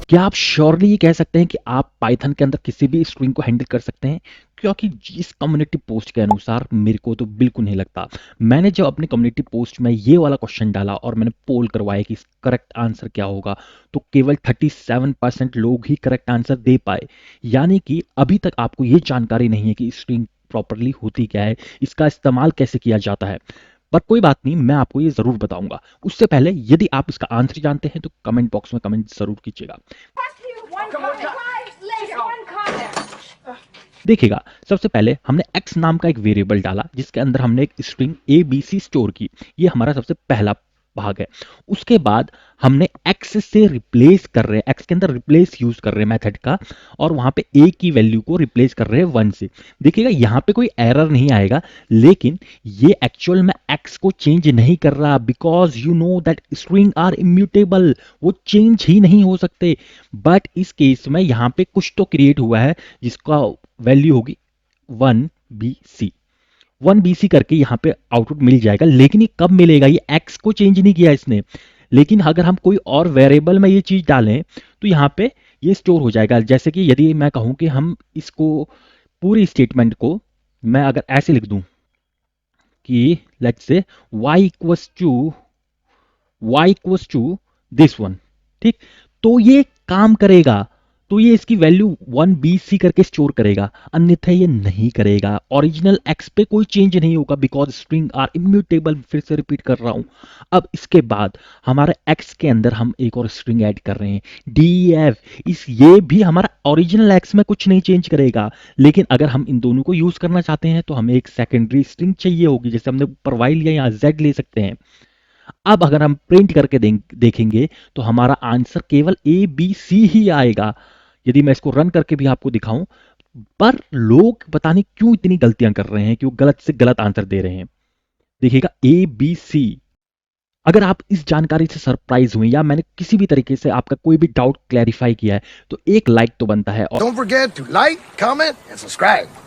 क्या आप श्योरली ये कह सकते हैं कि आप पाइथन के अंदर किसी भी स्ट्रिंग को हैंडल कर सकते हैं? क्योंकि जिस कम्युनिटी पोस्ट के अनुसार मेरे को तो बिल्कुल नहीं लगता। मैंने जब अपनी कम्युनिटी पोस्ट में ये वाला क्वेश्चन डाला और मैंने पोल करवाया कि करेक्ट आंसर क्या होगा, तो केवल 37% लोग ही करेक्ट आंसर दे पाए। यानी कि अभी तक आपको ये जानकारी नहीं है कि स्ट्रिंग प्रॉपरली होती क्या है, इसका इस्तेमाल कैसे किया जाता है। पर कोई बात नहीं, मैं आपको ये ज़रूर बताऊंगा। उससे पहले यदि आप इसका आंसर जानते हैं तो कमेंट बॉक्स में कमेंट ज़रूर कीजिएगा। देखिएगा, सबसे पहले हमने x नाम का एक वेरिएबल डाला जिसके अंदर हमने एक string A B C store की। ये हमारा सबसे पहला भाग है। उसके बाद हमने x से रिप्लेस कर रहे हैं, x के अंदर रिप्लेस यूज कर रहे हैं मेथड का, और वहां पे a की वैल्यू को रिप्लेस कर रहे हैं 1 से। देखिएगा यहाँ पे कोई एरर नहीं आएगा, लेकिन ये एक्चुअल में x को चेंज नहीं कर रहा, because you know that string are immutable, वो चेंज ही नहीं हो सकते। बट इस केस में यहाँ पे कुछ तो क्रिएट हुआ है जिसका वैल्यू होगी 1BC। 1BC करके यहाँ पे आउटपुट मिल जाएगा, लेकिन ये कब मिलेगा? ये x को चेंज नहीं किया इसने। लेकिन अगर हम कोई और वेरिएबल में ये चीज डालें तो यहाँ पे ये स्टोर हो जाएगा। जैसे कि यदि मैं कहूँ कि हम इसको पूरी स्टेटमेंट को मैं अगर ऐसे लिख दूं कि let's say y equals to this one, ठीक, तो ये काम करेगा। तो ये इसकी वैल्यू 1BC करके स्टोर करेगा, अन्यथा ये नहीं करेगा। ओरिजिनल x पे कोई चेंज नहीं होगा, बिकॉज स्ट्रिंग आर इम्यूटेबल। फिर से रिपीट कर रहा हूं। अब इसके बाद हमारे x के अंदर हम एक और स्ट्रिंग ऐड कर रहे हैं def। इस ये भी हमारा ओरिजिनल x में कुछ नहीं चेंज करेगा, लेकिन अगर हम इन दोनों को यूज करना चाहते हैं तो हमें एक सेकेंडरी स्ट्रिंग चाहिए होगी। जैसे हमने ऊपर y लिया, यहाँ z ले सकते हैं। अब अगर हम प्रिंट करके देखेंगे तो हमारा आंसर केवल ए बी सी ही आएगा। यदि मैं इसको रन करके भी आपको दिखाऊं, पर लोग पता नहीं क्यों इतनी गलतियां कर रहे हैं, क्यों गलत से गलत आंसर दे रहे हैं। देखिएगा ABC। अगर आप इस जानकारी से सरप्राइज हुए या मैंने किसी भी तरीके से आपका कोई भी डाउट क्लैरिफाई किया है तो एक लाइक तो बनता है। और Don't forget to like, comment, and subscribe.